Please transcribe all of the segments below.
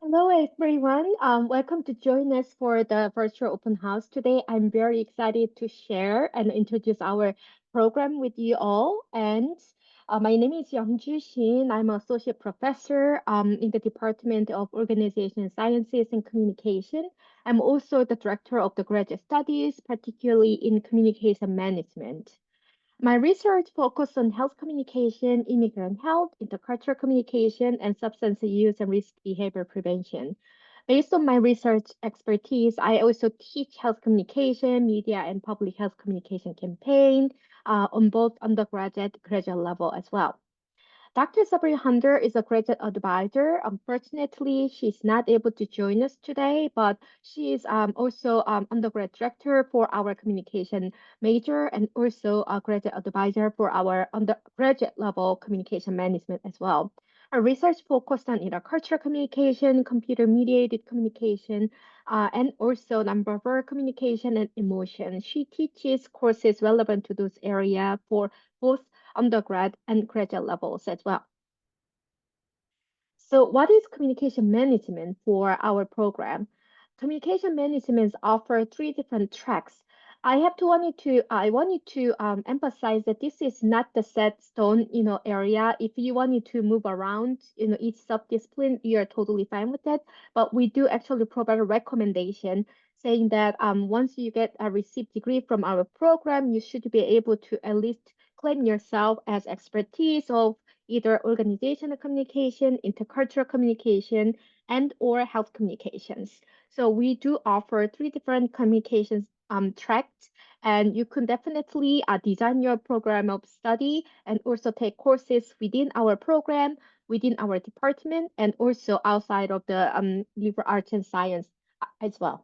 Hello, everyone. Welcome to join us for the virtual open house today. I'm very excited to share and introduce our program with you all. And my name is Youngju Shin. I'm associate professor in the Department of Organization Sciences and Communication. I'm also the director of the graduate studies, particularly in communication management. My research focused on health communication, immigrant health, intercultural communication, and substance use and risk behavior prevention. Based on my research expertise, I also teach health communication, media, and public health communication campaign on both undergraduate and graduate level as well. Dr. Sabri Hunter is a graduate advisor. Unfortunately, she's not able to join us today, but she is also undergrad director for our communication major and also a graduate advisor for our undergraduate level communication management as well. Her research focused on intercultural communication, computer mediated communication, and also nonverbal communication and emotion. She teaches courses relevant to those areas for both undergrad and graduate levels as well. So, what is communication management for our program? Communication management offers three different tracks. I wanted to emphasize that this is not the set stone, area. If you wanted to move around, each sub-discipline, you're totally fine with that. But we do actually provide a recommendation saying that once you get a received degree from our program, you should be able to at least claim yourself as expertise of either organizational communication, intercultural communication, and or health communications. So we do offer three different communications tracks, and you can definitely design your program of study and also take courses within our program, within our department, and also outside of the liberal arts and science as well.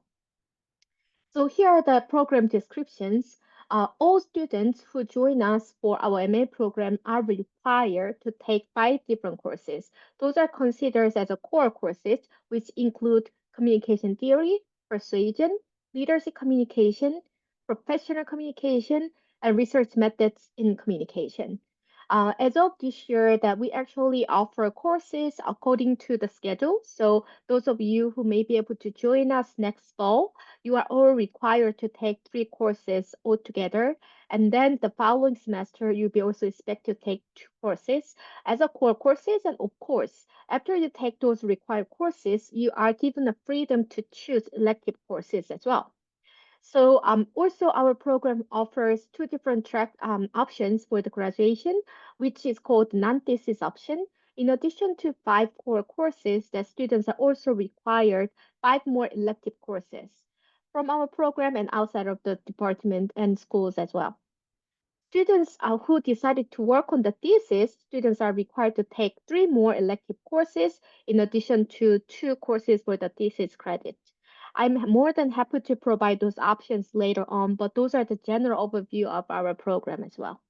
So here are the program descriptions. All students who join us for our MA program are required to take five different courses. Those are considered as a core courses, which include communication theory, persuasion, leadership communication, professional communication, and research methods in communication. As of this year, that we actually offer courses according to the schedule. So those of you who may be able to join us next fall, you are all required to take three courses altogether. And then the following semester, you'll be also expected to take two courses as a core courses. And of course, after you take those required courses, you are given the freedom to choose elective courses as well. So also our program offers two different track options for the graduation, which is called non-thesis option. In addition to five core courses, the students are also required five more elective courses from our program and outside of the department and schools as well. Students who decided to work on the thesis, students are required to take three more elective courses in addition to two courses for the thesis credit. I'm more than happy to provide those options later on, but those are the general overview of our program as well.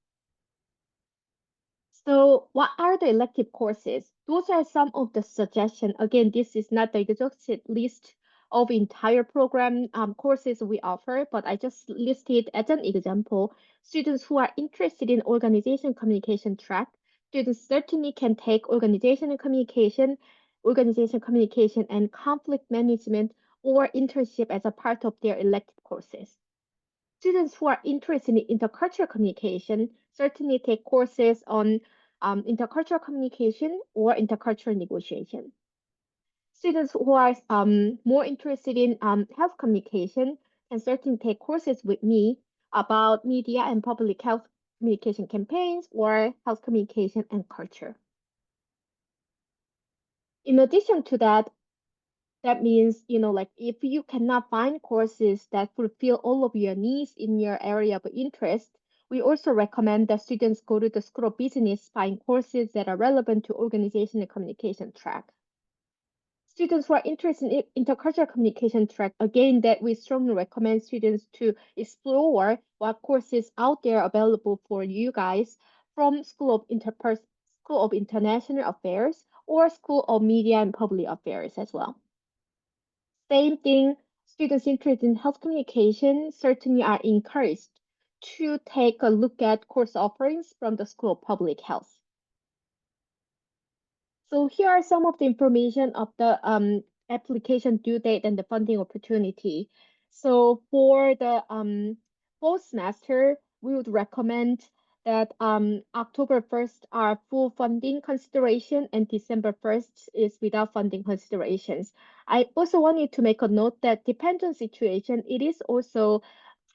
So, what are the elective courses? Those are some of the suggestions. Again, this is not the exhaustive list of entire program courses we offer, but I just listed as an example. Students who are interested in organization communication track, students certainly can take organization communication and conflict management or internship as a part of their elective courses. Students who are interested in intercultural communication certainly take courses on intercultural communication or intercultural negotiation. Students who are more interested in health communication can certainly take courses with me about media and public health communication campaigns or health communication and culture. In addition to that, that means, like if you cannot find courses that fulfill all of your needs in your area of interest, we also recommend that students go to the School of Business, find courses that are relevant to organization and communication track. Students who are interested in intercultural communication track, again, that we strongly recommend students to explore what courses out there available for you guys from School of International Affairs or School of Media and Public Affairs as well. Same thing, students interested in health communication certainly are encouraged to take a look at course offerings from the School of Public Health. So here are some of the information of the application due date and the funding opportunity. So for the fall semester, we would recommend that October 1st are full funding consideration and December 1st is without funding considerations. I also wanted to make a note that depends on situation, it is also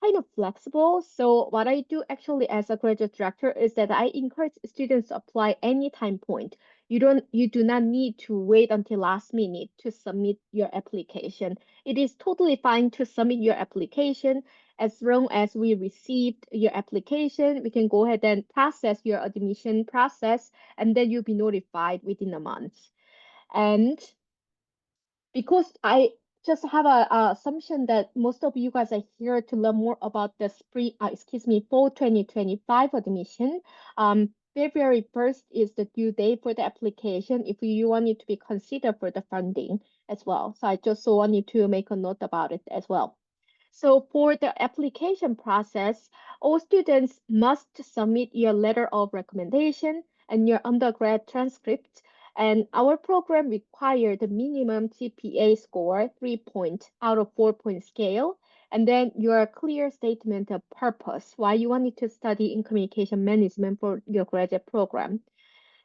kind of flexible. So what I do actually as a graduate director is that I encourage students to apply any time point. You do not need to wait until last minute to submit your application. It is totally fine to submit your application as long as we received your application. We can go ahead and process your admission process, and then you'll be notified within a month. And because I just have a assumption that most of you guys are here to learn more about the fall 2025 admission. February 1st is the due date for the application if you want it to be considered for the funding as well. So I just wanted to make a note about it as well. So for the application process, all students must submit your letter of recommendation and your undergrad transcript. And our program required the minimum GPA score 3 point out of 4 point scale. And then your clear statement of purpose, why you wanted to study in communication management for your graduate program.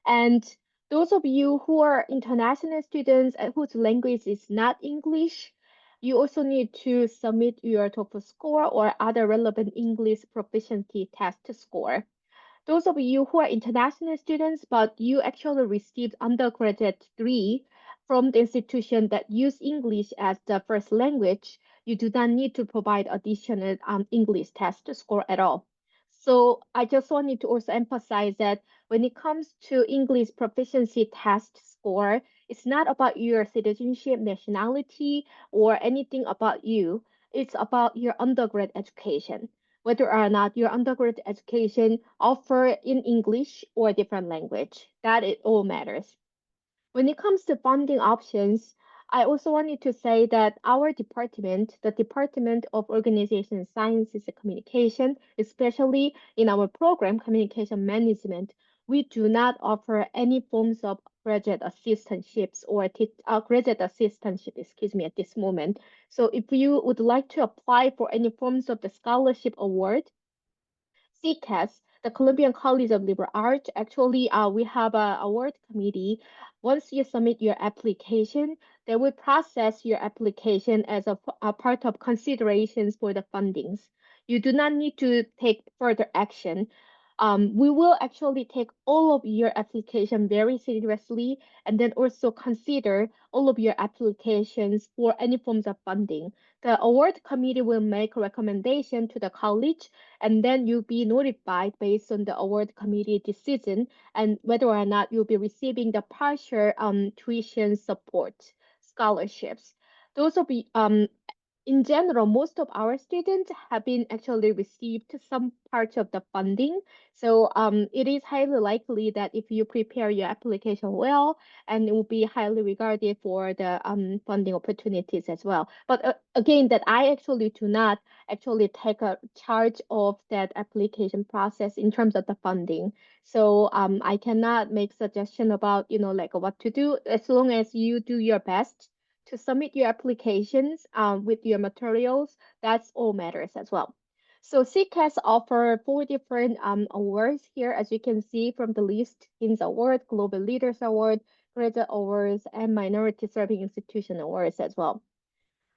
And those of you who are international students and whose language is not English, you also need to submit your TOEFL score or other relevant English proficiency test score. Those of you who are international students, but you actually received undergraduate degree from the institution that use English as the first language, you do not need to provide additional English test score at all. So I just wanted to also emphasize that when it comes to English proficiency test score, it's not about your citizenship, nationality, or anything about you. It's about your undergrad education, whether or not your undergraduate education offer in English or a different language. That it all matters. When it comes to funding options, I also wanted to say that our department, the Department of Organization Sciences and Communication, especially in our program, Communication Management, we do not offer any forms of graduate assistantships or graduate assistantship, excuse me, at this moment. So if you would like to apply for any forms of the scholarship award, CCAS, the Colombian College of Liberal Arts, actually, we have a award committee. Once you submit your application, they will process your application as a part of considerations for the fundings. You do not need to take further action. We will actually take all of your application very seriously and then also consider all of your applications for any forms of funding. The award committee will make a recommendation to the college and then you'll be notified based on the award committee decision and whether or not you'll be receiving the partial tuition support scholarships. Those will be in general, most of our students have been actually received some parts of the funding. So it is highly likely that if you prepare your application well, and it will be highly regarded for the funding opportunities as well. But again, that I actually do not actually take a charge of that application process in terms of the funding. So I cannot make suggestion about, like what to do as long as you do your best to submit your applications with your materials. That's all matters as well. So CCAS offer four different awards here, as you can see from the list: King's Award, Global Leaders Award, Graduate Awards, and Minority Serving Institution Awards as well.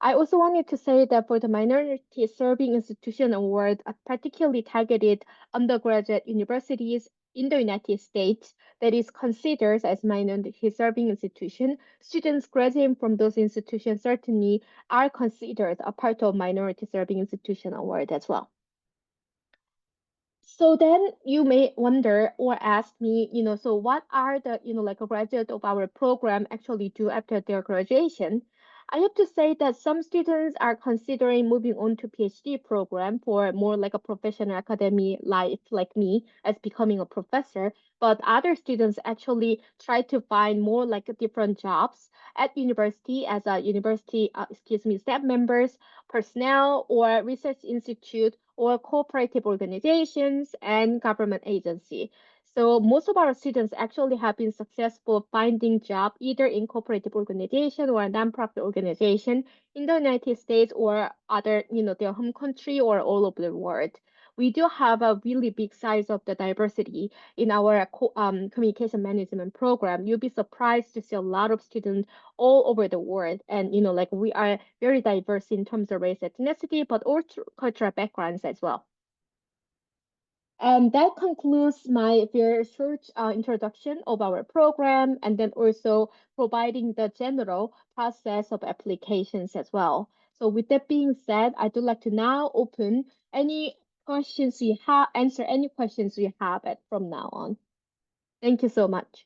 I also wanted to say that for the Minority Serving Institution Award, particularly targeted undergraduate universities in the United States that is considered as minority serving institution, students graduating from those institutions certainly are considered a part of Minority Serving Institution Award as well. So then you may wonder or ask me, so what are the, like a graduate of our program actually do after their graduation? I have to say that some students are considering moving on to PhD program for more like a professional academy life like me as becoming a professor, but other students actually try to find more like different jobs at university as a university, staff members, personnel, or research institute or cooperative organizations and government agency. So most of our students actually have been successful finding job either in cooperative organization or a nonprofit organization in the United States or other, their home country or all over the world. We do have a really big size of the diversity in our communication management program. You'll be surprised to see a lot of students all over the world. And, like we are very diverse in terms of race, ethnicity, but also cultural backgrounds as well. And that concludes my very short introduction of our program and then also providing the general process of applications as well. So with that being said, I would like to now open any questions you have, answer any questions you have from now on. Thank you so much.